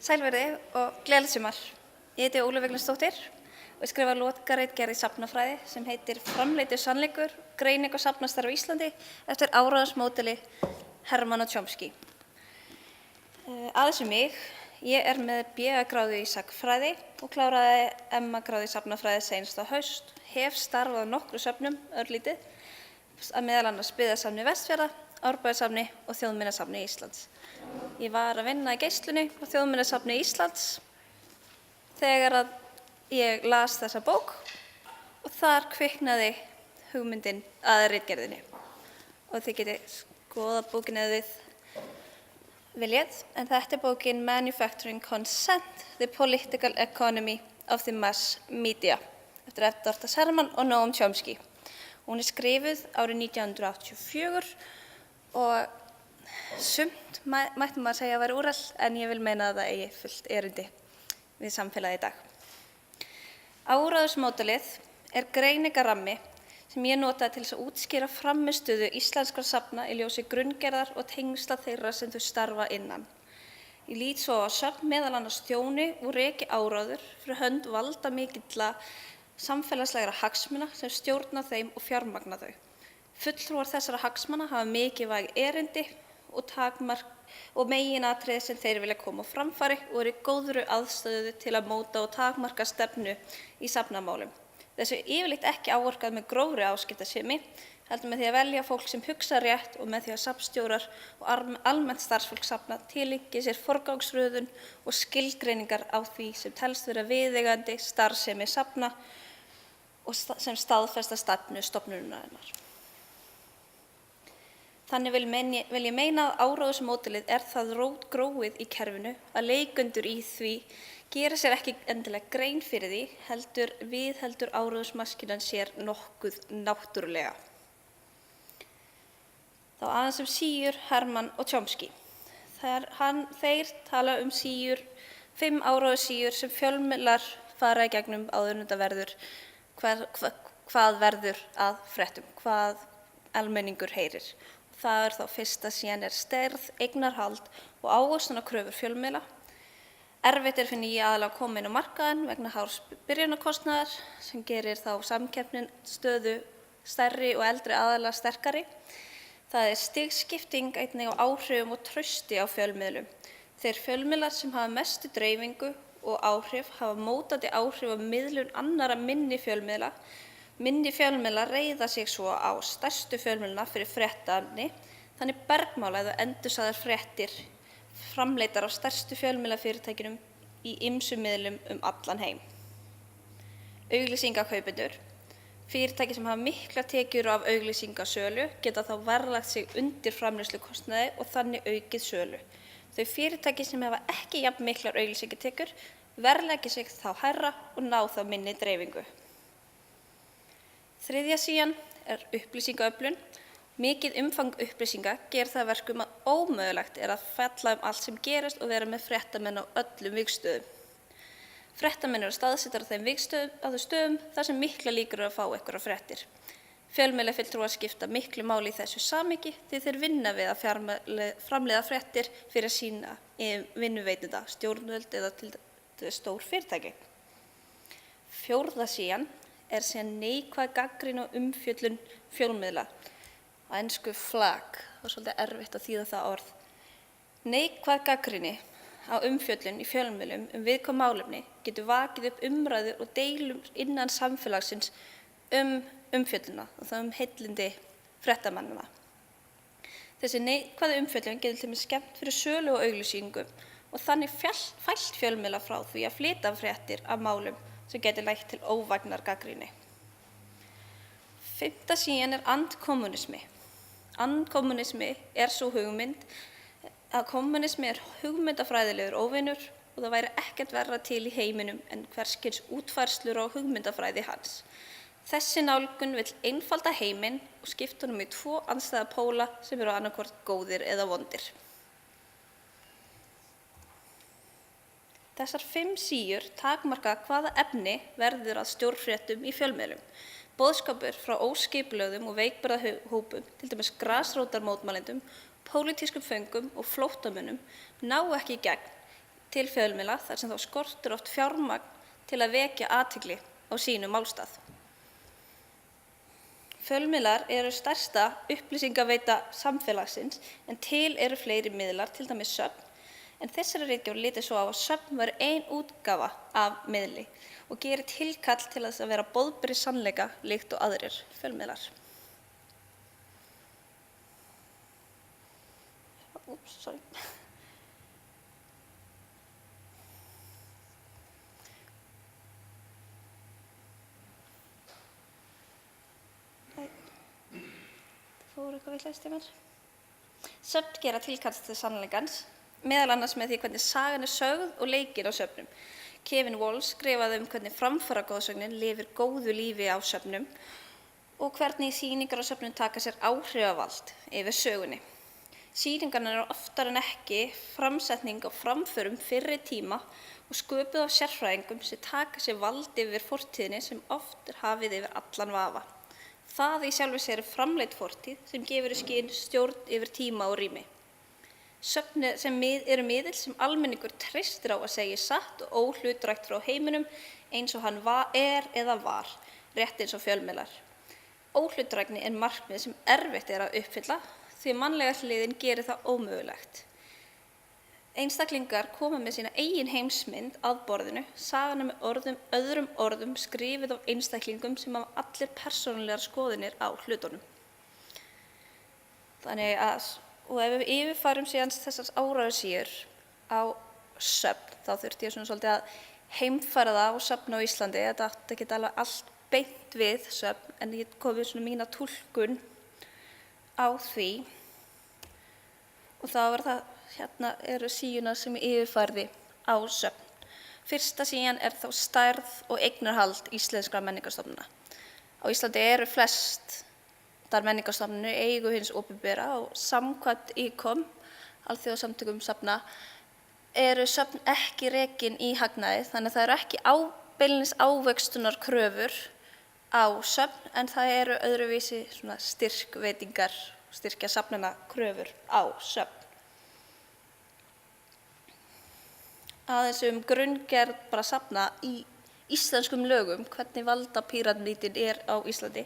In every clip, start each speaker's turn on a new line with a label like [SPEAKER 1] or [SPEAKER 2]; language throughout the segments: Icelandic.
[SPEAKER 1] Sælverði og gleðilegt sumar. Ég heiti Ólöf Vignisdóttir og skrifa lokaritgerð í safnafræði sem heitir Framleiddur sannleikur, greining á safnastarfi á Íslandi eftir áróðursmódeli Hermann og Chomsky. Aðeins mig, ég með BA-gráðu í sagnfræði og kláraði MA-gráðu í safnafræði seinast á haust, hef starfað á nokkru söfnum örlítið, að meðal annars Byggðasafni Vestfjarða, Árbæjarsafni og Þjóðminjasafni Íslands. Ég var að vinna í Geislunni og Þjóðminjasafni Íslands þegar ég las þessa bók og þar kviknaði hugmyndin að ritgerðinni. Og þið getið skoðað bókina ef þið viljið, en þetta bókin Manufacturing Consent, The Political Economy of the Mass Media eftir Edward Herman og Noam Chomsky. Hún skrifuð árið 1984 og sumt mætti maður segja að vera úrelt, en ég vil meina að það eigi fullt erindi við samfélagið í dag. Áróðursmódelið greiningarrammi sem ég notaði til þess að útskýra frammistöðu íslenskra safna í ljósi grunngerðar og tengsla þeirra sem þau starfa innan. Ég lít svo á söfn meðal annars þjóni og reki áróður fyrir hönd valdamikilla samfélagslegra hagsmuna sem stjórna þeim og fjármagna þau. Fulltrúar þessara hagsmuna hafa mikilvæg erindi og meginatriði sem þeir vilja koma á framfæri og eru í góðri aðstöðu til að móta og takmarka stefnu í safnamálum. Þessu yfirleitt ekki áorkað með grófri áskiptasemi, heldur með því að velja fólk sem hugsa rétt og með því að safnstjórar og almennt starfsfólk safna tileinki sér forgangsröðun og skilgreiningar á því sem telst vera viðeigandi starfsemi safna og sem staðfesta stefnu stofnunarinnar. Þannig vil ég meina að áróðursmódelið það rótgróið í kerfinu að leikendur í því gera sér ekki endilega grein fyrir því, heldur áróðursmaskínan sér nokkuð náttúrulega. Þá aðeins síur Hermann og Chomsky. Þeir tala síur, 5 áróðursíur sem fjölmiðlar fara í gegnum áður en þetta verður, hvað verður að fréttum, hvað almenningur heyrir. Það þá fyrsta síðan stærð, eignarhald og ávöxtunarkröfur fjölmiðla. Erfitt fyrir nýja aðila að koma inn á markaðinn vegna hás byrjunarkostnaðar sem gerir þá samkeppnin stöðu stærri og eldri aðila sterkari. Það stigskipting einnig á áhrifum og trausti á fjölmiðlum. Þeir fjölmiðlar sem hafa mestu dreifingu og áhrif hafa mótandi áhrif á miðlun annarra minni fjölmiðla. Minni fjölmiðlar reiða sig svo á stærstu fjölmiðlana fyrir fréttaefni, þannig bergmála eða endursagðar fréttir framleiddar af stærstu fjölmiðlafyrirtækjunum í ýmsum miðlum allan heim. Auglýsingakaupendur. Fyrirtæki sem hafa miklar tekjur af auglýsingasölu geta þá verðlagt sig undir framleiðslukostnaði og þannig aukið sölu. Þau fyrirtæki sem hafa ekki jafn miklar auglýsingatekjur verðleggja sig þá hærra og ná þá minni dreifingu. Þriðja síðan upplýsingaöflun. Mikið umfang upplýsinga gerir það að verkum að ómögulegt að fjalla allt sem gerist og vera með fréttamenn á öllum vígstöðum. Fréttamenn eru staðsettar á þeim stöðum þar sem miklar líkur að fá einhverjar fréttir. Fjölmiðlafulltrúar skipta miklu máli í þessu samhengi því þeir vinna við að framleiða fréttir fyrir sína vinnuveitenda, stjórnvöld eða til stór fyrirtæki. Fjórða síðan síðan neikvæð gagnrýni og umfjöllun fjölmiðla. Á ensku flag, það svolítið erfitt að þýða það orð. Neikvæð gagnrýni á umfjöllun í fjölmiðlum viðkvæm málefni getur vakið upp umræður og deilum innan samfélagsins umfjöllunina og það heillindi fréttamannanna. Þessi neikvæða umfjöllun getur til dæmis skemmt fyrir sölu og auglýsingum og þannig fælt fjölmiðla frá því að flytja fréttir af málum sem getur leitt til óvægnar gagnrýni. Fimmta síðan andkommunismi. Andkommunismi sú hugmynd að kommunismi hugmyndafræðilegur óvinur og það væri ekkert verra til í heiminum en hvers kyns útfærslur á hugmyndafræði hans. Þessi nálgun vill einfalda heiminn og skipta honum í 2 andstæða póla sem eru annaðhvort góðir eða vondir. Þessar 5 síur takmarka hvaða efni verður að stjórnfréttum í fjölmiðlum. Boðskapur frá óskipulögðum og veikburða-hópum, til dæmis grasrótarmótmælendum, pólitískum föngum og flóttamönnum, ná ekki í gegn til fjölmiðla þar sem þá skortur oft fjármagn til að vekja athygli á sínum málstað. Fjölmiðlar eru stærsta upplýsingaveita samfélagsins en til eru fleiri miðlar, til dæmis Söfn, en þessari ritgerð litið svo á að Söfn væri ein útgáfa af miðli og gerir tilkall til þess að vera boðberi sannleika líkt og aðrir fjölmiðlar. Sorry. Fór eitthvað vitlaust í mér. Söfn gera tilkall til sannleikans, meðal annars með því hvernig sagan sögð og leikin á söfnum. Kevin Walls skrifaði hvernig framfaragoðsögnin lifir góðu lífi á söfnum og hvernig sýningar á söfnum taka sér áhrifavald yfir sögunni. Sýningarnar eru oftar en ekki framsetning á framförum fyrri tíma og sköpuð af sérfræðingum sem taka sér vald yfir fortíðinni sem oft hafið yfir allan vafa. Það í sjálfu sér framleidd fortíð sem gefur í skyn stjórn yfir tíma og rými. Söfn sem eru miðill sem almenningur treystir á að segja satt og óhlutdrægt frá heiminum eins og hann eða var, rétt eins og fjölmiðlar. Óhlutdrægni er markmið sem erfitt er að uppfylla því mannlega hliðin gerir það ómögulegt. Einstaklingar koma með sína eigin heimsmynd að borðinu, sagana með öðrum orðum skrifið af einstaklingum sem hafa allir persónulegar skoðanir á hlutunum. Þannig að, og ef við yfirfærum síðan þessar áræðissíður á Söfn, þá þurfti ég svona svolítið að heimfæra það á Söfn á Íslandi. Þetta átti ekki alveg allt beint við Söfn, en ég kom við svona mína túlkun á því. Og þá var það, hérna eru síðuna sem ég yfirfærði á Söfn. Fyrsta síðan er þá stærð og eignarhald íslenskra menningarstofnana. Á Íslandi eru flestar menningarstofnanir í eigu hins opinbera og samkvæmt ICOM, Alþjóðasamtökum safna, eru söfn ekki rekin í hagnaði, þannig að það eru ekki beinlínis ávöxtunar kröfur á söfn, en það eru öðruvísi svona styrkveitingar, styrkja safnana kröfur á söfn. Aðeins grunngerð bara safna í íslenskum lögum, hvernig valdapíramídinn er á Íslandi.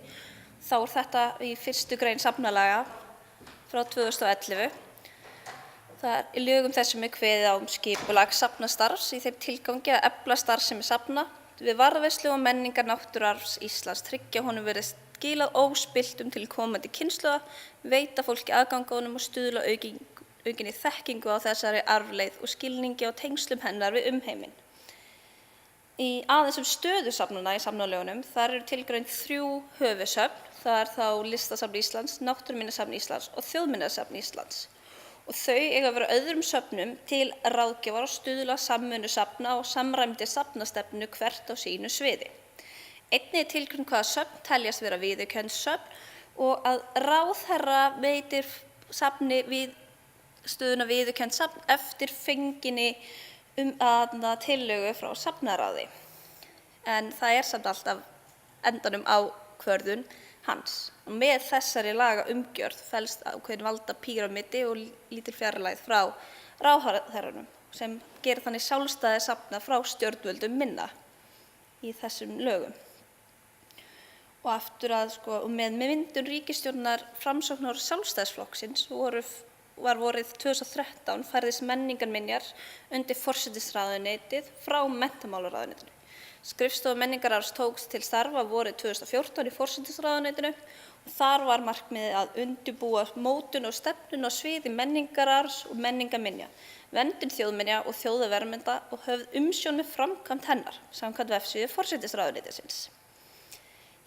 [SPEAKER 1] Þá er þetta í 1. grein safnalaga frá 2011. Það er í lögum þessum kveðið á skipulag safnastarfs í þeim tilgangi að efla starfsemi safna við varðveislu og menningar náttúruarfs Íslands, tryggja honum verið skilað óspilltum til komandi kynslóða, veita fólki aðgang að honum og stuðla aukinni þekkingu á þessari arfleifð og skilningi á tengslum hennar við umheiminn. Í aðeins stöðu safnanna í safnalögunum, þar eru tilgreind 3 höfuðsöfn, það er þá Listasafn Íslands, Náttúruminjasafn Íslands og Þjóðminjasafn Íslands. Og þau eiga að vera öðrum söfnum til ráðgjafar og stuðla samvinnu safna og samræmdi safnastefnu hvert á sínu sviði. Einnig er tilgreind hvaða söfn teljast vera viðurkennd söfn og að ráðherra veitir safni við stöðuna viðurkennd safn eftir fenginni tillögu frá safnaráði. En það er samt alltaf endanum ákvörðun hans. Og með þessari lagaumgjörð felst ákveðin valdapíramídi og lítil fjarlægð frá ráðherranum sem gerir þannig sjálfstæði safna frá stjórnvöldum minna í þessum lögum. Og aftur að og með myndun ríkisstjórnar Framsóknar og Sjálfstæðisflokksins var vorið 2013 færðist menningarminjar undir forsætisráðuneytið frá menntamálaráðuneytinu. Skrifstofa menningararfs tók til starfa vorið 2014 í forsætisráðuneytinu og þar var markmiðið að undirbúa mótun og stefnun á sviði menningararfs og menningarminja, verndun þjóðminja og þjóðarverðmynda og höfð umsjón með framkvæmd hennar samkvæmt vefsíðu forsætisráðuneytisins.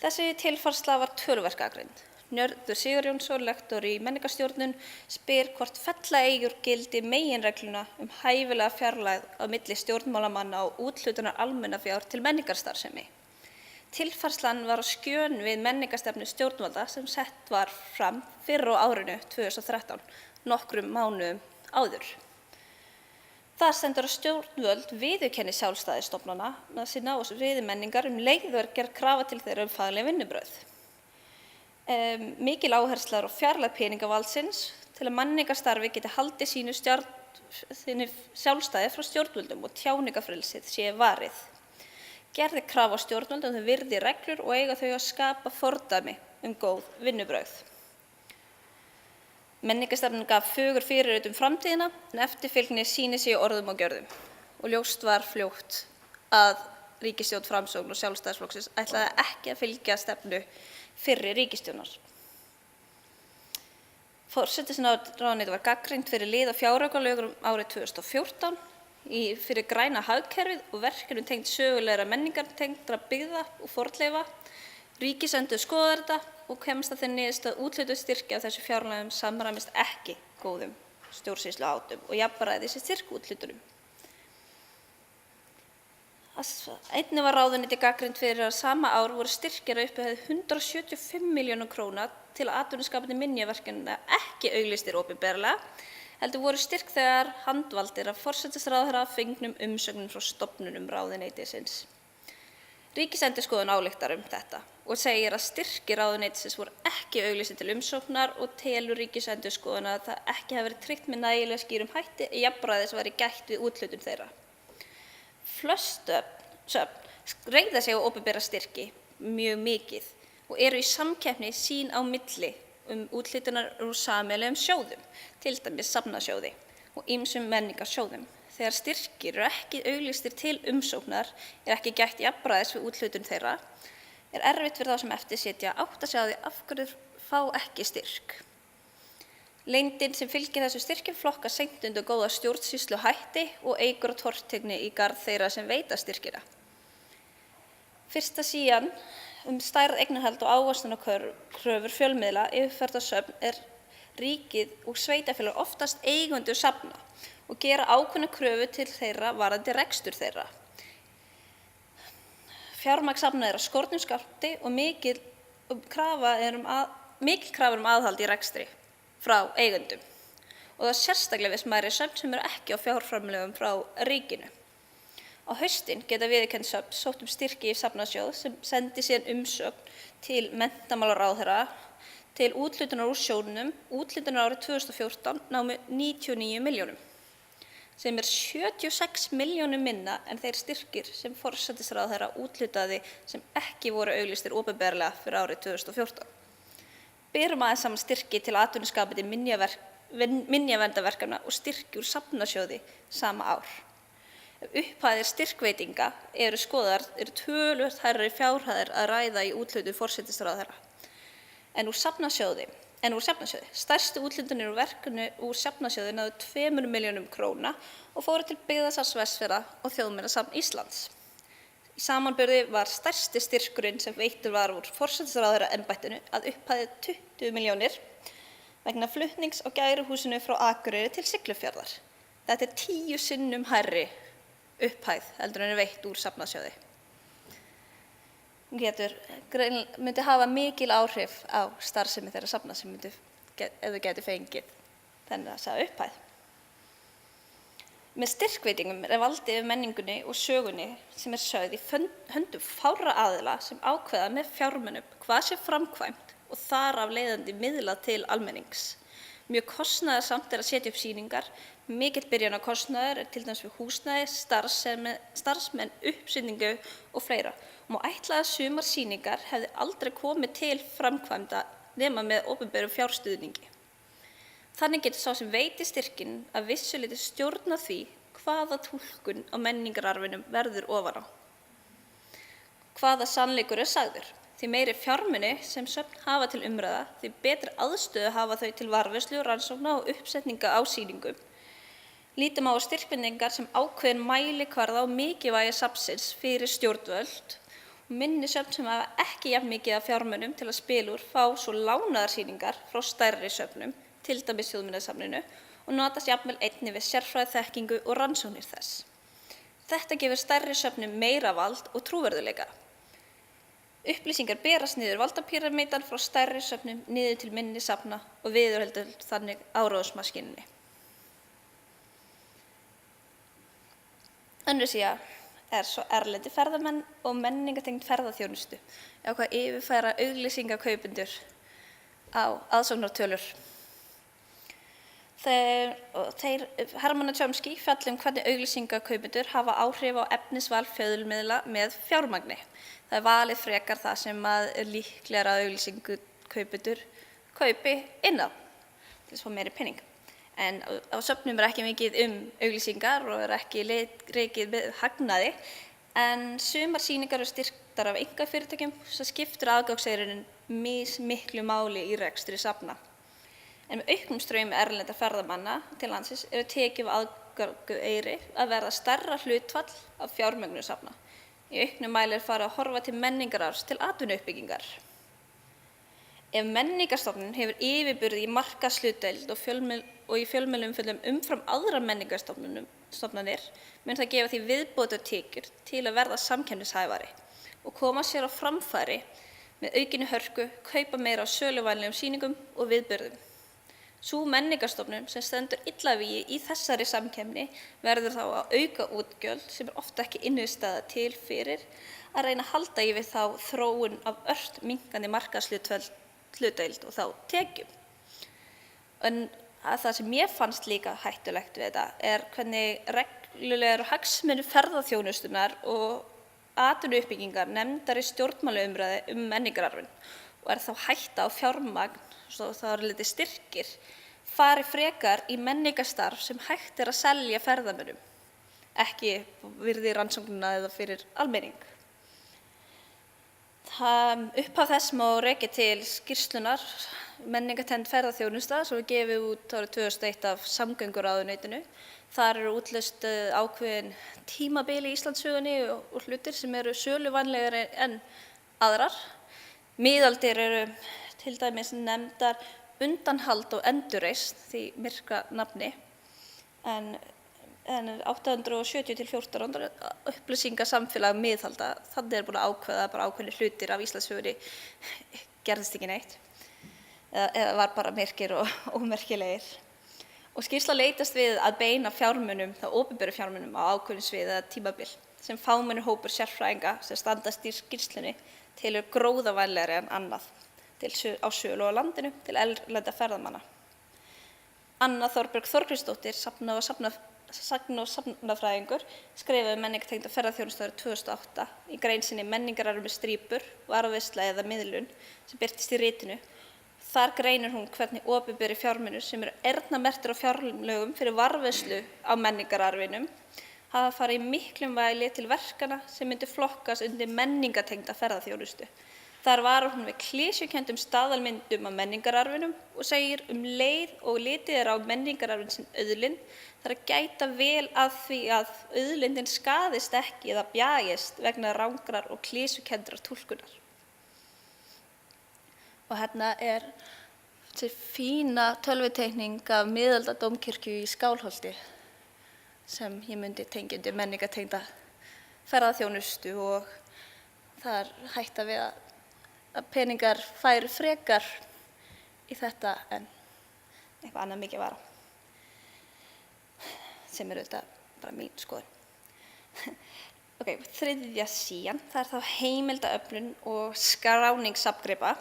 [SPEAKER 1] Þessi tilfærsla var töluvert gagnrýnd. Njörður Sigurjónsson, lektor í menningarstjórnun, spyr hvort fella eigi úr gildi meginregluna hæfilega fjarlægð á milli stjórnmálamanna og úthlutunar almannafjár til menningarstarfsemi. Tilfærslan var á skjön við menningarstefnu stjórnvalda sem sett var fram fyrr á árinu 2013, nokkrum mánuðum áður. Það stendur að stjórnvöld viðurkenni sjálfstæði stofnana sinna og sviði menningar leið og gerð krafa til þeirra fagleg vinnubrögð. Mikil áhersla á fjarlægð peningavaldsins til að menningarstarfi geti haldið sínu sjálfstæði frá stjórnvöldum og tjáningafrelsið sé varið. Gerð er krafa á stjórnvöld þau virði reglur og eiga þau að skapa fordæmi góð vinnubrögð. Menningarstefnan gaf fögur fyrirheit framtíðina en eftirfylgni sýnir sig í orðum og gjörðum og ljóst var fljótt að ríkisstjórn Framsókn og Sjálfstæðisflokksins ætlaði ekki að fylgja stefnu fyrri ríkisstjórnar. Forsætisráðuneytið var gagnrýnt fyrir lið- og fjáraukalögum árið 2014 fyrir græna hagkerfið og verkefni tengd sögulegra menningartengdra byggða og fornleifa. Ríkisendurskoðar þetta og kemst að þeirri niðurstöðu að úthlutun styrkja af þessu fjárlögum samræmist ekki góðum stjórnsýsluháttum og jafnræðis í styrkúthlutunum. Einnig var ráðuneytið gagnrýnt fyrir að sama ár voru styrkir að upphæð 175 milljónum króna til atvinnuskapandi minjaverkefna ekki auglýstir opinberlega, heldur voru styrkþegar handvaldir af forsætisráðherra fengnum umsögnum frá stofnunum ráðuneytisins. Ríkisendurskoðun ályktar þetta og segir að styrkir ráðuneytisins voru ekki auglýstir til umsóknar og telur Ríkisendurskoðun að það ekki hafi verið tryggt með nægilega skýrum hætti að jafnræðis væri gætt við úthlutun þeirra. Flest söfn reiða sig á opinbera styrki mjög mikið og eru í samkeppni sín á milli úthlutunar úr sameiginlegum sjóðum, til dæmis safnasjóði og ýmsum menningarsjóðum. Þegar styrkir eru ekki auglýstir til umsóknar ekki gætt jafnræðis við úthlutun þeirra, erfitt fyrir þá sem eftir sitja að átta sig á því af hverju fá ekki styrk. Leyndin sem fylgir þessu styrkjum flokkar seint undir góða stjórnsýsluhætti og eykur á tortryggni í garð þeirra sem veita styrkina. Fyrsta síðan stærð eignarhald og ávöxtunarkröfur fjölmiðla yfirfærð á söfn ríkið og sveitarfélög oftast eigendur safna og gera ákveðna kröfu til þeirra varðandi rekstur þeirra. Fjármagn safna af skornum skammti og mikil krafa aðhald í rekstri frá eigendum og það sérstaklega við smærri söfn sem eru ekki á fjárframlögum frá ríkinu. Á haustin geta viðurkennd söfn sótt styrki í safnasjóð sem sendi síðan umsögn til menntamálaráðherra til úthlutunar úr sjóðnum. Úthlutunar árið 2014 námu 99 milljónum, sem 76 milljónum minna en þeir styrkir sem forsætisráðherra úthlutaði sem ekki voru auglýstir opinberlega fyrir árið 2014. Berum aðeins saman styrki til atvinnuskapandi minjaverndarverkefna og styrki úr safnasjóði sama ár. Ef upphæðir styrkveitinga eru skoðaðar töluvert hærri fjárhæðir að ræða í úthlutun forsætisráðherra en úr safnasjóði. Stærstu úthlutanir úr verkefni úr safnasjóði náðu 2 milljónum króna og fóru til Byggðasafns Vestfjarða og Þjóðminjasafns Íslands. Í samanburði var stærsti styrkurinn sem veittur var úr forsætisráðherraembættinu að upphæði 20 milljónir vegna flutnings á gæruhúsinu frá Akureyri til Siglufjarðar. Þetta 10 sinnum hærri upphæð heldur en veitt úr safnasjóði. Myndi hafa mikil áhrif á starfsemi þeirra safna sem ef þau gætu fengið þessa upphæð. Með styrkveitingum valdið yfir menningunni og sögunni sem sögð í höndum fárra aðila sem ákveða með fjármunum hvað sé framkvæmt og þar af leiðandi miðlað til almennings. Mjög kostnaðarsamt að setja upp sýningar, mikill byrjunarkostnaður til dæmis við húsnæði, starfsmenn, uppsetningu og fleira. Má ætla að sumar sýningar hefði aldrei komið til framkvæmda nema með opinberum fjárstuðningi. Þannig getur sá sem veitir styrkinn að vissu leyti stjórna því hvaða túlkun á menningararfinum verður ofan á. Hvaða sannleikur sagður. Því meiri fjármuni sem söfn hafa til umræða, því betri aðstöðu hafa þau til varðveislu, rannsókna og uppsetninga á sýningum. Lítum á styrkveitingar sem ákveðin mælikvarða á mikilvægi safnsins fyrir stjórnvöld. Minni söfn sem hafa ekki jafn mikið af fjármunum til að spila úr fá svo lánaðar sýningar frá stærri söfnum, til dæmis Þjóðminjasafninu, og notast jafnvel einnig við sérfræðiþekkingu og rannsóknir þess. Þetta gefur stærri söfnum meira vald og trúverðugleika. Upplýsingar berast niður valdapíramídan frá stærri söfnum niður til minni safna og viðurheldur þannig áróðursmaskinunni. Önnur síða svo erlendi ferðamenn og menningartengd ferðaþjónustu. Hvað yfirfæra auglýsingakaupendur á aðsóknartölur. Þeir Hermann og Chomsky fjalla hvernig auglýsingakaupendur hafa áhrif á efnisval fjölmiðla með fjármagni. Það er valið frekar það sem er líklegra að auglýsingakaupendur kaupi inn á til þess að fá meiri pening. En á söfnum ekki mikið auglýsingar og ekki rekið með hagnaði, en sumar sýningar eru styrktar af einkafyrirtækjum sem skiptir aðgangseyririnn mismiklu máli í rekstri safna. En með auknum straumi erlendra ferðamanna til landsins eru tekjum aðgangseyri að verða stærra hlutfall af fjármögnun safna. Í auknum mæli farið að horfa til menningararfs til atvinnuuppbyggingar. Ef Menningarstofnun hefur yfirburði í markaðshlutdeild og í fjölmiðlaumfjöllun umfram aðrar menningarstofnanir, mun það gefa því viðbótartekjur til að verða samkeppnishæfari og koma sér á framfæri með aukinni hörku, kaupa meira á söluvænlegum sýningum og viðburðum. Sú Menningarstofnun sem stendur illa vígi í þessari samkeppni verður þá að auka útgjöld sem ofta ekki innistæða til fyrir að reyna að halda í við þá þróun af ört minnkandi markaðshlutdeild og þá tekjum. En það sem mér fannst líka hættulegt við þetta er hvernig reglulegar hagsmunir ferðaþjónustunnar og atvinnuuppbyggingar nefndar í stjórnmálaumræðu menningararfinn og er þá hætta á fjármagn, svo það eru litið styrkir, fari frekar í menningarstarf sem hægt er að selja ferðamönnum, ekki virði rannsóknina eða fyrir almenning. Upphaf þess má rekja til skýrslunnar Menningartengd ferðaþjónusta sem var gefið út árið 2001 af Samgönguráðuneytinu. Þar eru útlist ákveðin tímabil í Íslandssögunni og hlutir sem eru söluvænlegri en aðrar. Miðaldir eru til dæmis nefndar undanhald og endurreisn því myrkra nafni, en 870 til 1400 upplýsingasamfélag miðhalda, þannig búin að ákveða bara ákveðnir hlutir af Íslandssögunni gerðist ekki neitt eða var bara myrkir og ómerkilegir. Og skýrsla leitast við að beina fjármunum, þá opinberu fjármunum á ákveðin svið eða tímabil sem fámennur hópur sérfræðinga sem standast í skýrslunni telur gróðavænlegri en annað á sölu á landinu til erlendra ferðamanna. Anna Þorbjörg Þorgrímsdóttir, sagna- og safnafræðingur, skrifaði menningartengda ferðaþjónustu árið 2008 í grein sinni Menningararfur með strípur, varðveisla eða miðlun sem birtist í ritinu. Þar greinir hún hvernig opinberir fjármunir sem eru eyrnamerktir á fjárlögum fyrir varðveislu á menningararfinum hafa farið í miklum væli til verkana sem myndu flokkast undir menningartengda ferðaþjónustu. Þar varar hún við klisjukenndum staðalmyndum af menningararfinum og segir leið og litið á menningararfinn sem auðlind þarf að gæta vel að því að auðlindin skaðist ekki eða bjagist vegna rangrar og klisjukenndrar túlkunar. Og hérna er þessi fína tölvuteikning af miðaldadómkirkju í Skálholti sem ég myndi tengja undir menningartengda ferðaþjónustu og það er hætta við að peningar færu frekar í þetta en eitthvað annað mikið vara, sem auðvitað bara mín skoðun. Þriðja síðan, það er þá heimildaöflun og skráning safngripa.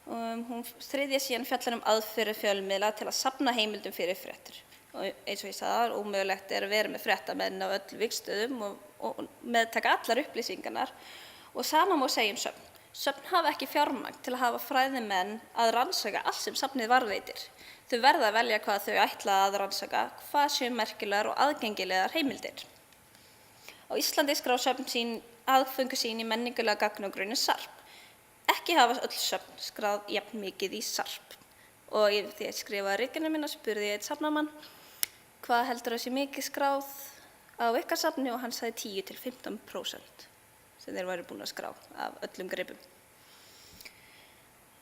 [SPEAKER 1] Þriðja síðan fjallar aðferðir fjölmiðla til að safna heimildum fyrir fréttir. Og eins og ég sagði, ómögulegt er að vera með fréttamenn á öllum vígstöðum og meðtaka allar upplýsingarnar. Og sama má segja söfn. Söfn hafa ekki fjármagn til að hafa fræðimenn að rannsaka allt sem safnið varðveitir. Þau verða að velja hvað þau ætla að rannsaka, hvað séu merkilegar og aðgengilegar heimildir. Á Íslandi skrá söfn sín aðföngu sín í menningarlega gagnagrunni SARP. Ekki hafa öll söfn skráð jafn mikið í SARP. Og þegar ég skrifaði ritgerðina mína spurði ég einn safnamann hvað heldur sé mikið skráð á ykkar safni og hann sagði 10 til 15% sem þeir væru búin að skrá af öllum gripum.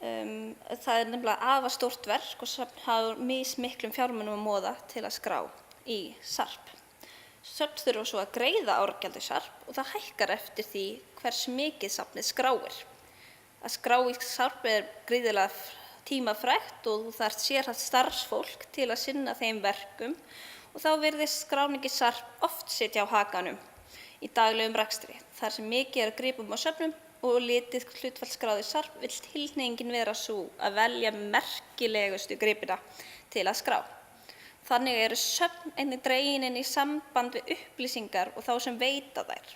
[SPEAKER 1] Það er nefnilega afar stórt verk og söfn hafa mismiklum fjármunum að moða til að skrá í SARP. Söfn þurfa svo að greiða árgjald í SARP og það hækkar eftir því hversu mikið safnið skráir. Að skrá í SARP er gríðarlega tímafrekt og þú þarft sérhæft starfsfólk til að sinna þeim verkum og þá virðist skráning í SARP oft sitja á hakanum í daglegum rekstri. Þar sem mikið er að gripum á söfnum og litið hlutfall skráð í SARP vill tilhneigingin vera sú að velja merkilegustu gripina til að skrá. Þannig eru söfn einnig dregin inn í samband við upplýsingar og þá sem veita þær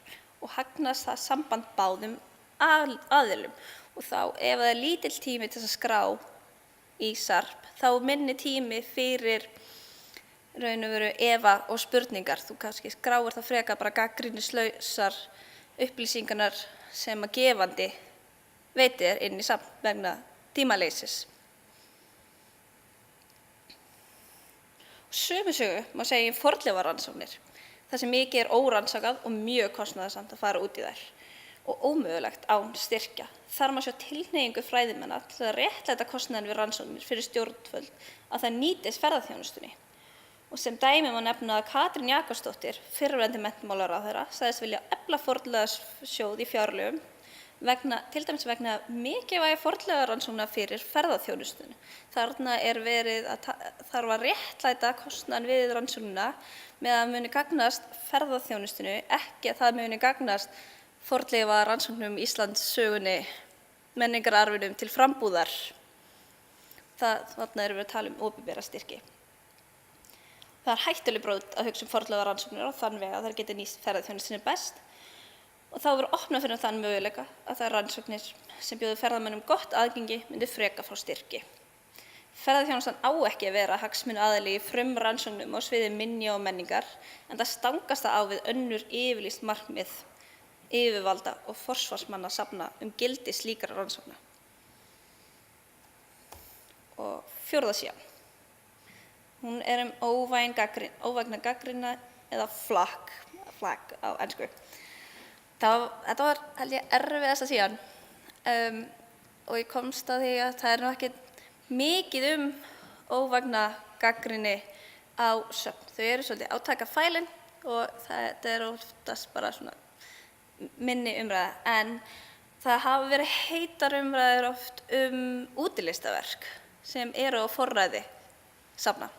[SPEAKER 1] og hagnast það samband báðum aðilum. Og þá ef það lítill tími til að skrá í SARP, þá minni tími fyrir raun og veru efa og spurningar. Þú kannski skráir það frekar bara gagnrýnislausar upplýsingarnar sem að gefandi veitir inn í SARP vegna tímaleysis. Sömu sögu má segja fornleifarannsóknir, þar sem mikið órannsakað og mjög kostnaðarsamt að fara út í þær og ómögulegt án styrkja. Þar má sjá tilhneigingu fræðimanna til að réttlæta kostnaðinn við rannsóknir fyrir stjórnvöld að það nýtist ferðaþjónustunni. Og sem dæmi má nefna að Katrín Jakobsdóttir, fyrrverandi menntamálaráðherra, sagðist vilja efla fornleifasjóð í fjárlögum til dæmis vegna mikilvægi fornleifarannsókna fyrir ferðaþjónustuna. Þarna þarf að réttlæta kostnaðinn við rannsóknina með að muni gagnast ferðaþjónustunni, ekki að það muni gagnast fornleifarannsóknum Íslands sögunni, menningararfinum til frambúðar. Þarna erum við að tala opinbera styrki. Það hættuleg brot að hugsa fornleifarannsóknir á þann veg að þær geti nýst ferðaþjónustunni best. Og þá verður opnað fyrir þann möguleika að þær rannsóknir sem bjóði ferðamönnum gott aðgengi myndi freka frá styrki. Ferðaþjónustan á ekki að vera hagsmunaaðili í frumrannsóknum á sviði minja og menningar, en það stangast það á við önnur yfirlýst markmið yfirvalda og forsvarsmanna safna gildi slíkra rannsókna. Og fjórða síðan. Hún óvægna gagnrýni eða flag á ensku. Þetta var held ég erfiðasta síðan og ég komst að því að það nú ekki mikið óvægna gagnrýni á söfn. Þau eru svolítið átakafælin og þetta oftast bara svona minni umræða, en það hafa verið heitar umræður oft útilistaverk sem eru á forræði safna.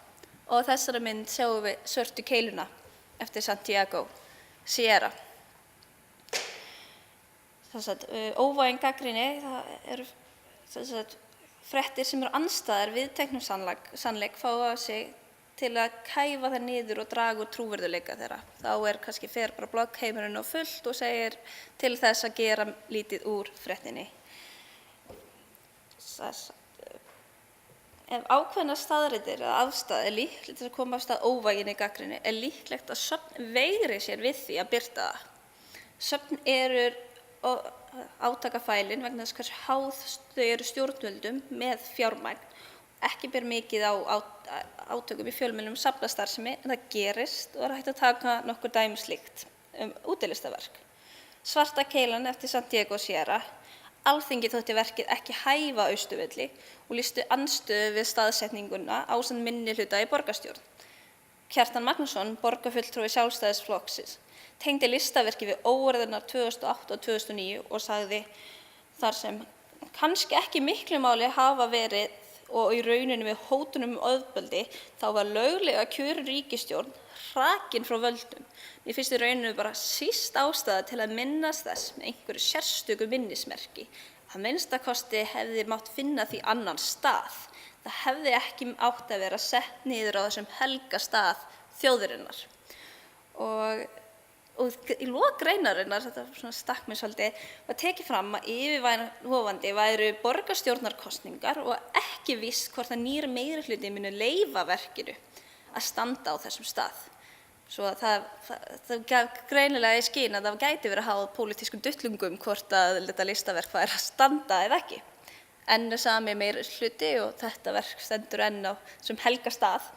[SPEAKER 1] Og þessari mynd sjáum við Svörtu keiluna eftir Santiago Sierra. Óvægin gagnrýni, það eru fréttir sem eru andstæðar viðteknum sannleik fá á sig til að kæfa það niður og draga úr trúverðugleika þeirra. Þá kannski fer bara bloggheimurinn á fullt og segir til þess að gera lítið úr fréttinni. Ef ákveðnar staðreyndir eða aðstæður líklegt til að koma af stað óvæginni gagnrýni líklegt að söfn veigri sér við því að birta það. Söfn eru átakafælin vegna þess hversu háð þau eru stjórnvöldum með fjármagn. Ekki ber mikið á átökum í fjölmiðlum safnastarfsemi, en það gerist og hægt að taka nokkur dæmi slíkt útilistaverk. Svarta keilan eftir Santiago Sierra. Alþingi þótti verkið ekki hæfa Austurvelli og lýstu andstöðu við staðsetninguna ásamt minnihluta í borgarstjórn. Kjartan Magnússon, borgarfulltrúi Sjálfstæðisflokksins, tengdi listaverkið við óeirðirnar 2008 og 2009 og sagði þar sem kannski ekki miklu máli hafa verið og í rauninu við hótunum ofbeldi, þá var löglega kjörin ríkisstjórn hrakin frá völdum. Mér finnst í rauninu bara síst ástæða til að minnast þess með einhverju sérstöku minnismerki. Að minnstakosti hefði mátt finna því annan stað. Það hefði ekki átt að vera sett niður á þessum helga stað þjóðarinnar. Og í lok greinarinnar, þetta stakk mér svolítið, var tekið fram að yfirvofandi væru borgarstjórnarkosningar og ekki víst hvort að nýr meirihluti muni leyfa verkinu að standa á þessum stað. Svo það gaf greinilega í skyn að það gæti verið háð pólitískum duttlungum hvort að þetta listaverk væri að standa eða ekki. Enn sami meirihluti og þetta verk stendur enn á þessum helga stað.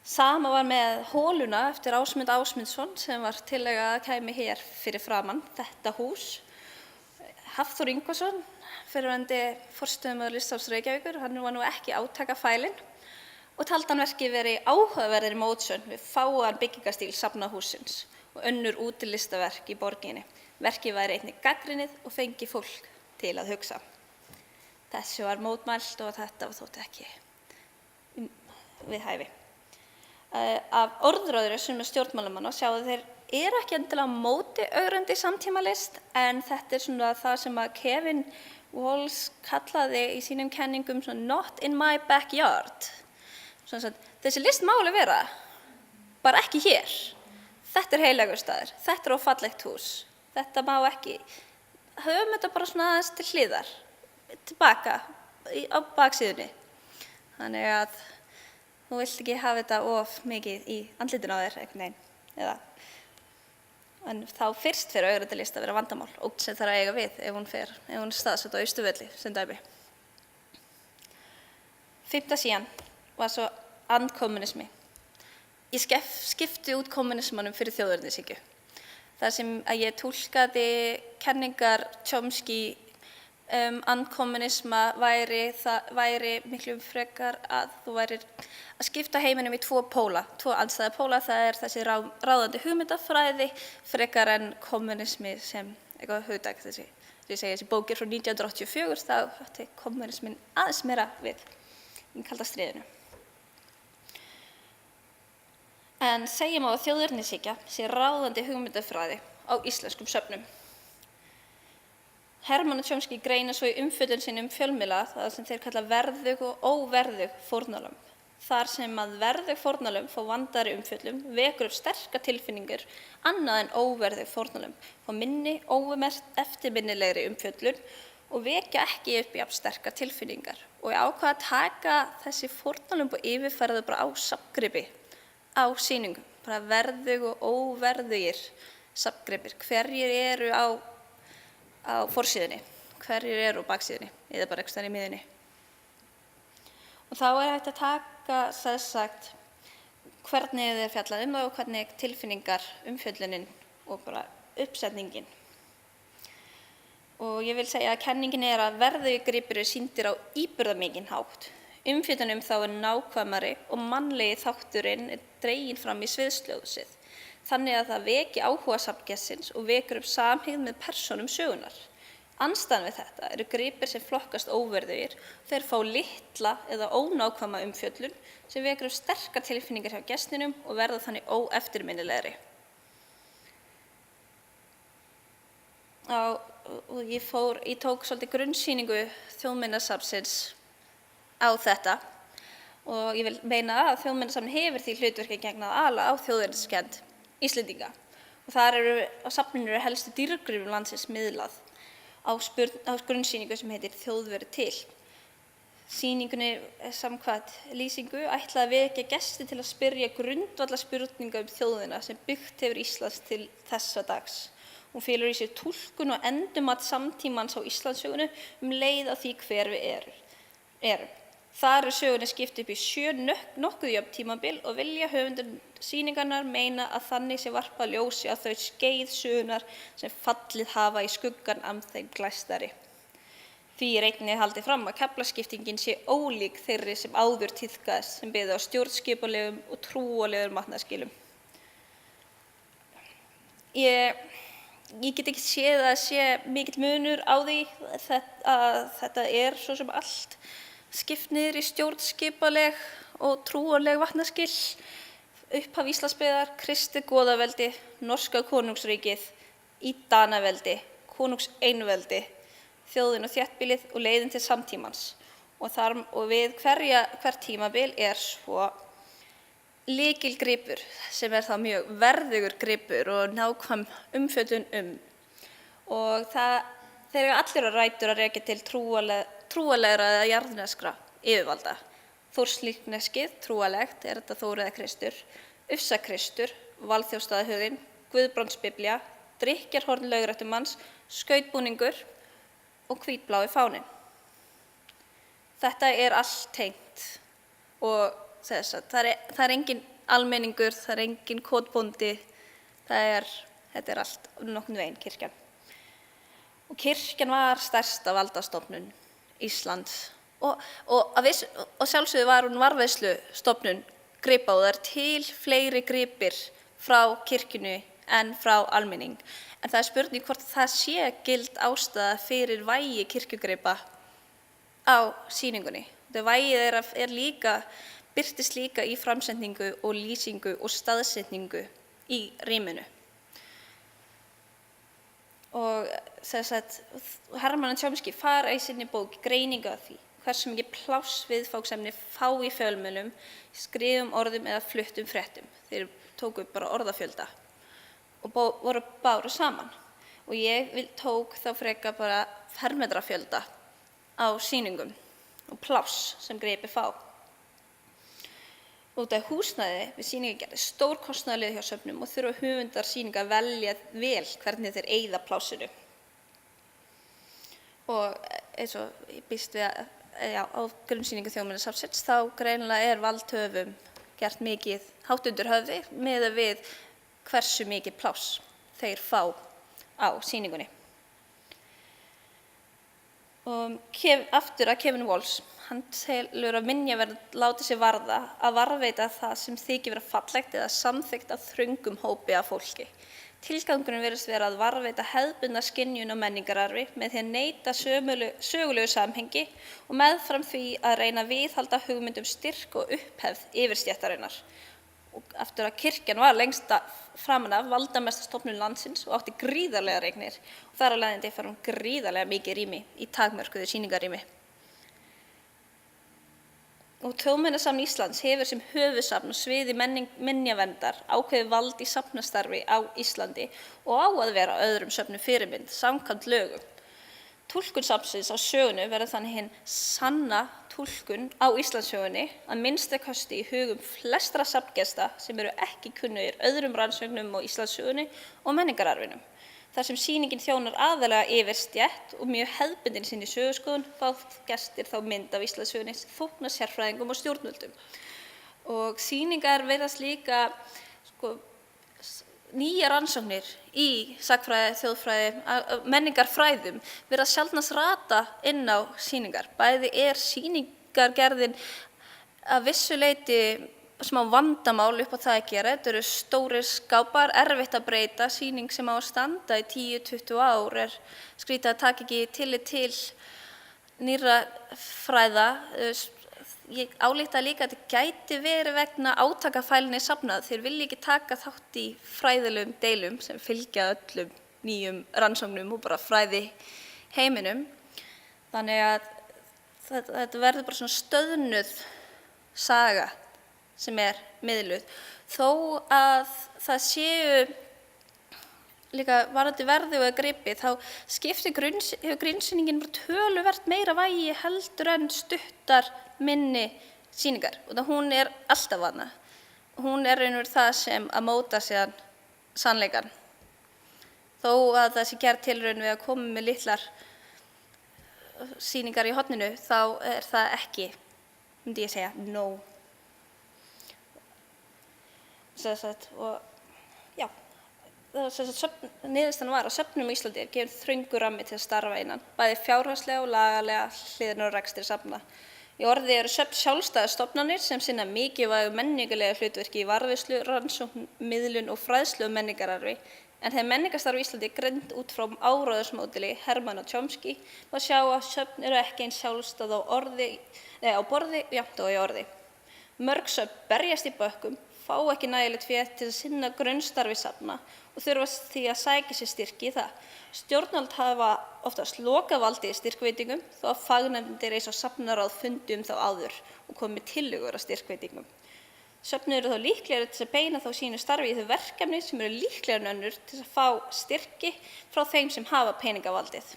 [SPEAKER 1] Sama var með Hóluna eftir Ásmund Ásmundsson sem var tillaga að kæmi hér fyrir framan þetta hús. Hafþór Ingvason, fyrrverandi forstöðumaður Listasafns Reykjavíkur, hann var nú ekki átakafælinn og taldi hann verkið verið áhugaverðir mótsögn við fáan byggingastíl safnahússins og önnur útilistaverk í borginni. Verkið væri einnig gagnrýnið og fengi fólk til að hugsa. Þessu var mótmælt og þetta þótti ekki við hæfi. Af orðróðri sem stjórnmálamanna sjáðu þeir eru ekki endilega á móti ögrandi samtímalist, en þetta svona það sem að Kevin Walls kallaði í sínum kenningum not in my backyard. Þessi list má alveg vera, bara ekki hér. Þetta heilagur staður, þetta ófallegt hús, þetta má ekki. Höfum þetta bara svona aðeins til hliðar, tilbaka á baksíðunni. Þannig að þú vilt ekki hafa þetta of mikið í andlitinu á þér einhvern veginn. En þá fyrst fyrir auðvitað að vera vandamál, ógn sem þarf að eiga við ef hún er staðsett á Austurvelli sem dæmi. 5. síðan var svo andkommunismi. Ég skipti út kommunismanum fyrir þjóðernishyggju. Þar sem að ég túlkaði kenningar Chomsky andkommunisma væri miklu frekar að þú værir að skipta heiminum í tvo andstæða póla. Það er þessi ráðandi hugmyndafræði frekar en kommunismi sem eitthvað hugtak. Þessi bókir frá 1984, þá átti kommunismin aðeins meira við í kalda stríðinu. En segjum á að þjóðernishyggja sé ráðandi hugmyndafræði á íslenskum söfnum. Hermann og Chomsky greina svo í umfjöllun sinni fjölmiðla það sem þeir kalla verðug og óverðug fórnarlömb. Þar sem að verðug fórnarlömb fá vandaðri umfjöllun vekur upp sterkar tilfinningar annað en óverðug fórnarlömb, fá minni, eftirminnilegri umfjöllun og vekja ekki upp jafn sterkar tilfinningar. Og ég ákvað að taka þessi fórnarlömb og yfirfæra þau bara á safngripi á sýningum, bara verðug og óverðugir safngripir. Hverjir eru á forsíðunni, hverjir eru á baksíðunni eða bara einhvers staðar í miðjunni. Og þá er hægt að taka hvernig þeir fjallað það og hvernig tilfinningar umfjöllunin og bara uppsetningin. Og ég vil segja að kenningin er að verðugir gripir eru sýndir á íburðarmikinn hátt. Umfjöllun þá er nákvæmari og mannlegi þátturinn er dreginn fram í sviðsljósið, þannig að það veki áhuga safngestsins og vekur upp samhygð með persónum sögunnar. Andstæðan við þetta eru gripir sem flokkast óverðugir, þeir fá litla eða ónákvæma umfjöllun sem vekur upp sterkar tilfinningar hjá gestinum og verða þannig óeftirminnilegri. Og ég tók svolítið grunnsýningu Þjóðminjasafnsins á þetta og ég vil meina að Þjóðminjasafnið hefur því hlutverki að gegna að ala á þjóðerniskennd Íslendinga. Og þar á safninu eru helstu dýrgripum landsins miðlað á grunnsýningu sem heitir Þjóðverið til. Sýningunni samkvæmt lýsingu ætlað að vekja gesti til að spyrja grundvallarspurninga þjóðina sem byggt hefur Íslands til þessa dags. Hún felur í sér túlkun og endurmat samtímans á Íslandssögunni leið á því hver við erum. Þar sögunni skipt upp í 7 nokkuð jöfn tímabil og vilja höfundur sýningarnar meina að þannig sé varpað ljósi á þau skeið sögunnar sem fallið hafa í skuggan af þeim glæstari. Því er einnig haldið fram að kaflaskiptingin sé ólík þeirri sem áður tíðkaðist sem byggði á stjórnskipulegum og trúarlegum máttarskilum. Ég get ekki séð að sé mikill munur á því að þetta er svo sem allt skipt niður í stjórnskipuleg og trúarleg vatnaskil. Upphaf Íslandsbyggðar, kristið goðaveldi, norska konungsríkið, í Danaveldi, konungseinveldi, þjóðin og þéttbýlið og leiðin til samtímans. Og við hvert tímabil er svo lykilgripur sem er þá mjög verðugur gripur og nákvæm umfjöllun. Og þeir eru allir að rætur að rekja til trúarlegra eða jarðneskra yfirvalda. Þórslíkneskið, trúarlegt, er þetta Þór eða Kristur, Ufsa Kristur, Valþjófsstaðahöfðin, Guðbrandsbiblía, drykkjarhorn lögréttumanns, skautbúningur og hvítblái fáninn. Þetta er allt tengt og það er engin almenningur, það er engin kotbóndi, þetta er allt nokkurn veginn kirkjan. Og kirkjan var stærsta valdastofnun Íslands og sjálfsögðu var hún varðveislustofnun gripa og það er til fleiri gripir frá kirkjunni en frá almenning. En það er spurning hvort það sé gild ástæða fyrir vægi kirkjugripa á sýningunni. Það vægið birtist líka í framsetningu og lýsingu og staðsetningu í rýminu. Og Hermann og Chomsky fara í sinni bók greiningu af því hversu mikið pláss viðfangsefni fá í fjölmiðlum, skrifum orðum eða fluttum fréttum. Þeir tóku bara orðafjölda og voru báru saman. Og ég tók þá frekar bara fermetrafjölda á sýningum og pláss sem gripir fá. Út af húsnæði við sýningargerð stór kostnaðarliður hjá söfnum og þurfa höfundar sýninga að velja vel hvernig þeir eyða plássinu. Og eins og ég býst við á grunnsýningu Þjóðminjasafnsins þá greinilega valdhöfum gert mikið hátt undir höfði miðað við hversu mikið pláss þeir fá á sýningunni. Og aftur að Kevin Walls, hann telur að minjavernd láti sig varða að varðveita það sem þykir vera fallegt eða samþykkt af þröngum hópi af fólki. Tilgangurinn virðist vera að varðveita hefðbundna skynjun og menningararfi með því að neita sögulegu samhengi og meðfram því að reyna að viðhalda hugmyndum styrk og upphefð yfirstéttarinnar. Og aftur að kirkjan var lengst framan af valdamesta stofnun landsins og átti gríðarlegar eignir og þar af leiðandi fær hún gríðarlega mikið rými í takmörkuðu sýningarrými. Og Þjóðminjasafn Íslands hefur sem höfuðsafn á sviði minjaverndar ákveðið vald í safnastarfi á Íslandi og á að vera öðrum söfnum fyrirmynd samkvæmt lögum. Túlkun safnsins á sögunni verður þannig hinn sanna túlkun á Íslandssögunni að minnsta kosti í hugum flestra safngesta sem eru ekki kunnugir öðrum rannsóknum á Íslandssögunni og menningararfinum. Þar sem sýningin þjónar aðallega yfirstétt og mjög hefðbundin sinni söguskoðun fá gestir þá mynd af Íslandssögunni þóknast sérfræðingum og stjórnvöldum. Og sýningar virðast líka nýjar rannsóknir í sagnfræði, þjóðfræði, menningarfræðum virðast sjaldnast rata inn á sýningar. Bæði sýningargerðin að vissu leyti smá vandamál upp á það að gera. Þetta eru stórir skápar, erfitt að breyta. Sýning sem á að standa í 10-20 ár skrítið að taka ekki tillit til nýrra fræða. Ég álíkta líka að þetta gæti verið vegna átakafælni safnað. Þeir vilja ekki taka þátt í fræðilegum deilum sem fylgja öllum nýjum rannsóknum og bara fræði heiminum. Þannig að þetta verður bara svona stöðnuð saga sem miðluð. Þó að það séu líka varðandi verði og gripi, þá skiptir grunnsýningin bara töluvert meira vægi heldur en stuttar minni sýningar. Og það hún alltaf þarna. Hún raunverulega það sem að móta síðan sannleikann. Þó að það sé gerð tilraun við að koma með litlar sýningar í horninu, þá það ekki, myndi ég segja, nóg. Og já, niðurstaðan var að söfnum á Íslandi gefinn þröngur rammi til að starfa innan, bæði fjárhagslega og lagalega hliðina og rekstri safna. Í orði eru söfn sjálfstæðar stofnanir sem sinna mikilvægu menningarlega hlutverki í varðveislu, rannsókn, miðlun og fræðslu menningararfi, en þegar menningarstarf á Íslandi greint út frá áróðursmódeli Hermann og Chomsky má sjá að söfn eru ekki eins sjálfstæð á borði jafnt og í orði. Mörg söfn berjast í bökkum, fá ekki nægilegt fé til að sinna grunnstarfi safna og þurfa því að sækja sér styrki í það. Stjórnvöld hafa oftast lokað valdi í styrkveitingum þó að fagnefndir eins og safnaráð fundi þá áður og komi með tillögur að styrkveitingum. Söfn eru þá líklegri til að beina þá sínu starfi í þau verkefni sem eru líklegri en önnur til að fá styrki frá þeim sem hafa peningavaldið.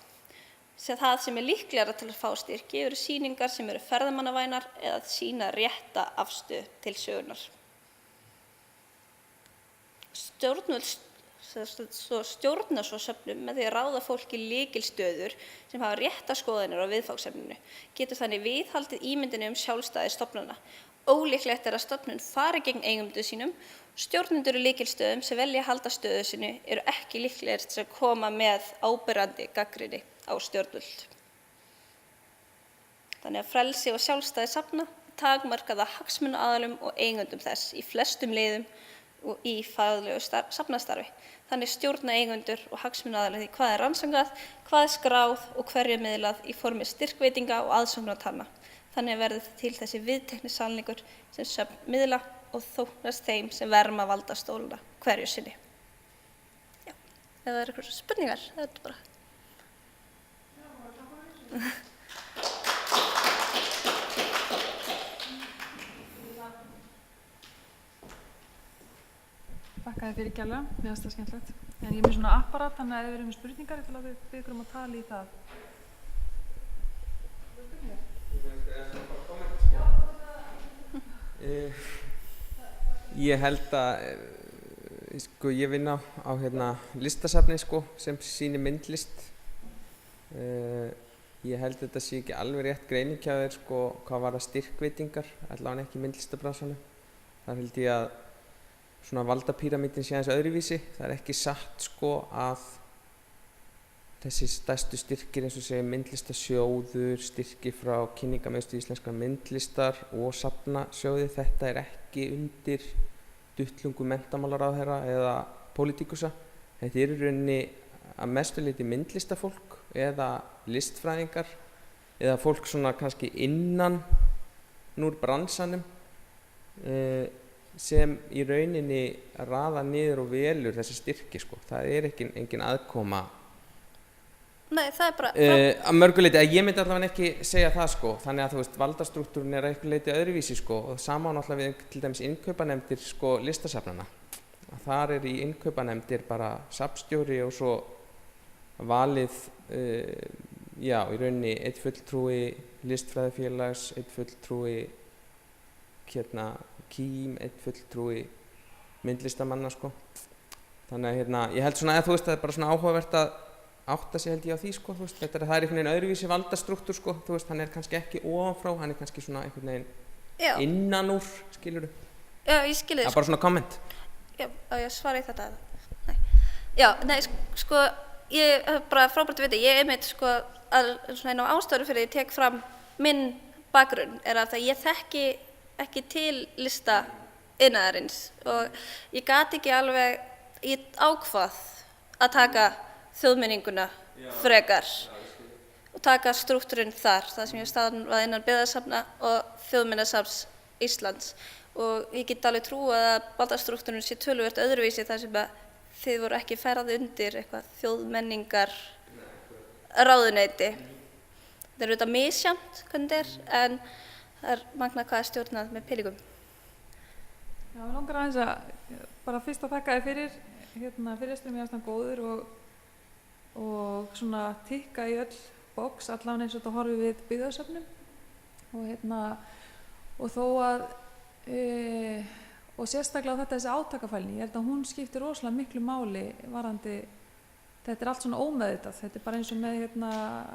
[SPEAKER 1] Það sem líklegra til að fá styrki eru sýningar sem eru ferðamannavænar eða sýna rétta afstöðu til sögunnar. Stjórna svo söfnum með því að ráða fólk í lykilstöður sem hafa rétta skoðanir á viðfangsefninu, getur þannig viðhaldið ímyndinni sjálfstæði stofnana. Ólíklegt að stofnun fari gegn eigendum sínum. Stjórnendur í lykilstöðum sem velja að halda stöðu sinni eru ekki líklegir til að koma með áberandi gagnrýni á stjórnvöld. Þannig að frelsi og sjálfstæði safna takmarkaða hagsmunaaðilum og eigendum þess í flestum leiðum og í faglegu safnastarfi. Þannig stjórna eigendur og hagsmunaaðilar því hvað rannsakað, hvað skráð og hverju miðlað í formi styrkveitinga og aðsóknartala. Þannig verður til þessi viðtekni sannleikur sem söfn miðla og þóknast þeim sem verma valdastólana hverju sinni. Já, ef það eru eitthvað spurningar, það bara.
[SPEAKER 2] Þakka þér fyrir kærlega, mér finnst það skemmtilegt. En ég er með svona apparat, þannig að ef þið verið með spurningar, ég ætla að við ykkur að tala í það.
[SPEAKER 3] Ég held að sko, ég vinn á listasafni sko, sem sýnir myndlist. Ég held að þetta sé ekki alveg rétt greining hjá þér sko, hvað var það styrkveitingar, allavega ekki í myndlistabransanum. Þar held ég að svona valdapíramídin sé aðeins öðruvísi. Það er ekki satt sko að þessi stærstu styrkir eins og segja myndlistasjóður, styrkir frá Kynningarmiðstöð íslenskrar myndlistar og safnasjóði, þetta er ekki undir duttlungu menntamálaráðherra eða pólitíkusa. Þetta er í rauninni að mestu leyti myndlistafólk eða listfræðingar eða fólk svona kannski innan úr bransanum sem í rauninni raða niður og velur þessi styrki sko. Það er engin aðkoma.
[SPEAKER 1] Nei, það er bara
[SPEAKER 3] að mörgu leyti, ég myndi allavega ekki segja það sko, þannig að þú veist, valdastruktúrin er að einhverju leyti öðruvísi sko, og sama náttúrulega við til dæmis innkaupanefndir sko listasafnana. Þar er í innkaupanefndir bara safnstjóri og svo valið, já, í rauninni einn fulltrúi listfræðifélags, einn fulltrúi KÍM, einn fulltrúi myndlistamanna sko. Þannig að ég held svona að þú veist, það er bara svona áhugavert að átta sig held ég á því sko, þú veist, það er einhvern veginn öðruvísi valdastruktúr sko, þú veist, hann er kannski ekki ofanfrá, hann er kannski svona einhvern veginn innan úr, skilurðu?
[SPEAKER 1] Já, ég skilur þið.
[SPEAKER 3] Það er bara svona komment.
[SPEAKER 1] Já, ég svari þetta. Nei. Já, nei, sko, ég bara frábært að vita, ég einmitt sko, að svona einn á ástæður fyrir ég tek fram minn bakgrunn er að ég þekki ekki til lista iðnaðarins og ég gat ekki alveg, ég ákvað að taka þjóðmenninguna frekar og taka strúktúrinn þar sem ég staðan var innan byggðasafna og þjóðminjasafns Íslands og ég get alveg trúað að valdastruktúrinn sé töluvert öðruvísi þar sem að þið voru ekki ferðið undir eitthvað þjóðmenningar ráðuneyti. Það er auðvitað misjafnt hvernig þetta en það er magna hvað er stjórnað með peningum.
[SPEAKER 2] Já, við langar aðeins að bara fyrst að þakka þér fyrir fyrirlesturinn mér aðstæðan góður og svona tikka í öll box allan eins og þetta horfið við byggðasöfnum og þó að og sérstaklega þetta þessi átakafælni, ég held að hún skiptir rosalega miklu máli varandi, þetta er allt svona ómeðvitað, þetta er bara eins og með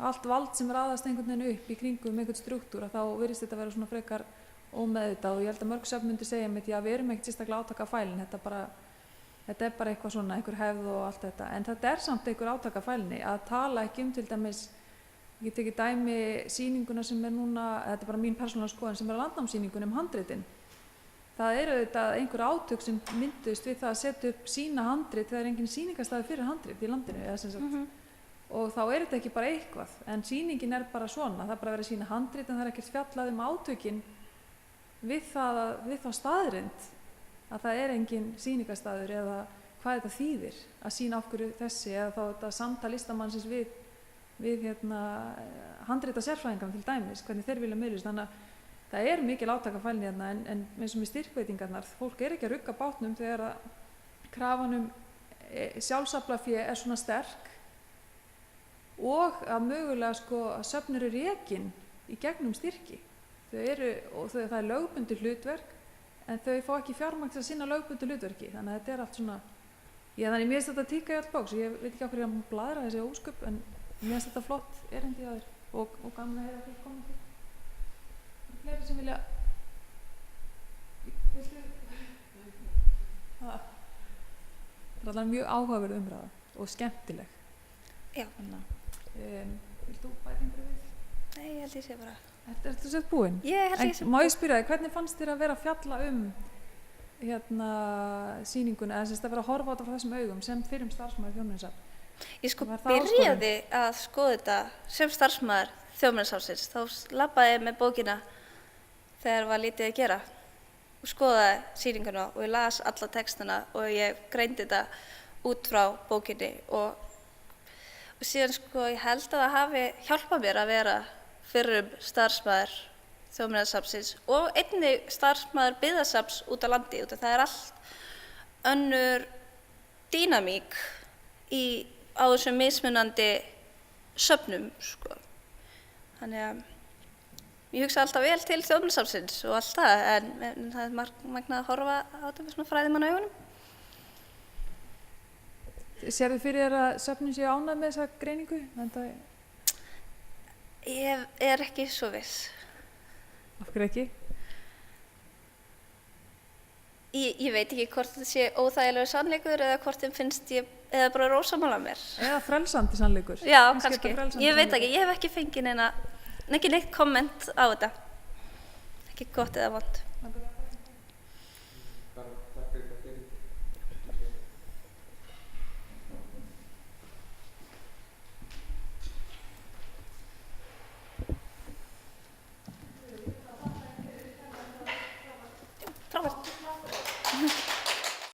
[SPEAKER 2] allt vald sem raðast einhvern veginn upp í kringum einhvern struktúr, þá virðist þetta vera svona frekar ómeðvitað og ég held að mörg söfn myndi segja mér, já við erum ekkert sérstaklega átakafælin, þetta er bara eitthvað svona, einhver hefð og allt þetta, en þetta er samt einhver átakafælni að tala ekki til dæmis, ég get ekki dæmi sýninguna sem er núna, þetta er bara mín persónulega skoðun sem er landnámssýningun handritin. Það eru auðvitað einhver átök sem mynduðust við það að setja upp sína handrit þegar engin sýningarstaður fyrir handrit í landinu eða sem sagt. Og þá er þetta ekki bara eitthvað, en sýningin er bara svona, það er bara að vera að sýna handrit en það er ekkert fjallað átökin við þá staðreynd að það er engin sýningarstaður eða hvað þetta þýðir að sýna okkur þessi eða þá þetta samtal listamannsins við handrita sérfræðingar til dæmis, hvernig þeir vilja miðlast, þannig að það er mikil átakafælni en eins og með styrkveitingarnar, fólk er ekki að rugga bátnum þegar að krafan sjálfsaflafé er svona sterk og að mögulega sko að söfn eru rekin í gegnum styrki. Það er lögbundið hlutverk en þau fá ekki fjármagn til að sinna lögbundið hlutverki, þannig að þetta er allt svona, þannig mér finnst þetta tikka í öll bóks, ég veit ekki okkur ég að bladra þessi ósköp en mér finnst þetta flott erindi á þér og gaman að heyra því komið til. Fleiri sem vilja það er alveg mjög áhugaverð umræða og skemmtileg.
[SPEAKER 1] Já.
[SPEAKER 2] Vilt þú bæta einhverju við?
[SPEAKER 1] Nei, ég held ég sé bara.
[SPEAKER 2] Ertu sett búin?
[SPEAKER 1] Ég held ég sé búin.
[SPEAKER 2] Má ég spyrja þig, hvernig fannst þér að vera að fjalla sýninguna eða að vera að horfa á þetta frá þessum augum sem fyrrum starfsmaður Þjóðminjasafns?
[SPEAKER 1] Ég sko byrjaði að skoða þetta sem starfsmaður Þjóðminjasafnsins, þá labbaði ég með bókina þegar var lítið að gera og skoðaði sýninguna og ég las alla textana og ég greindi þetta út frá bókinni og síðan sko ég held að það hafi hjálpað mér að vera fyrrum starfsmaður Þjóðminjasafnsins og einnig starfsmaður byggðasafns út á landi, það er allt önnur dýnamík á þessum mismunandi söfnum, sko. Þannig að ég hugsa alltaf vel til Þjóðminjasafnsins og allt það, en það magnað að horfa á þetta með svona fræðimannaugunum.
[SPEAKER 2] Sérðu fyrir þér að söfnin séu ánægð með þessa greiningu?
[SPEAKER 1] Ég er ekki svo viss.
[SPEAKER 2] Af hverju ekki?
[SPEAKER 1] Ég veit ekki hvort þetta sé óþægilegur sannleikur eða hvort þeim finnst eða bara rósamála mér.
[SPEAKER 2] Eða frelsandi sannleikur.
[SPEAKER 1] Já,
[SPEAKER 2] Kannski
[SPEAKER 1] kannski.
[SPEAKER 2] þetta frelsandi
[SPEAKER 1] Ég veit
[SPEAKER 2] sannleikur.
[SPEAKER 1] ekki, ég hef ekki fengið ekki neitt komment á þetta. Ekki gott eða vont.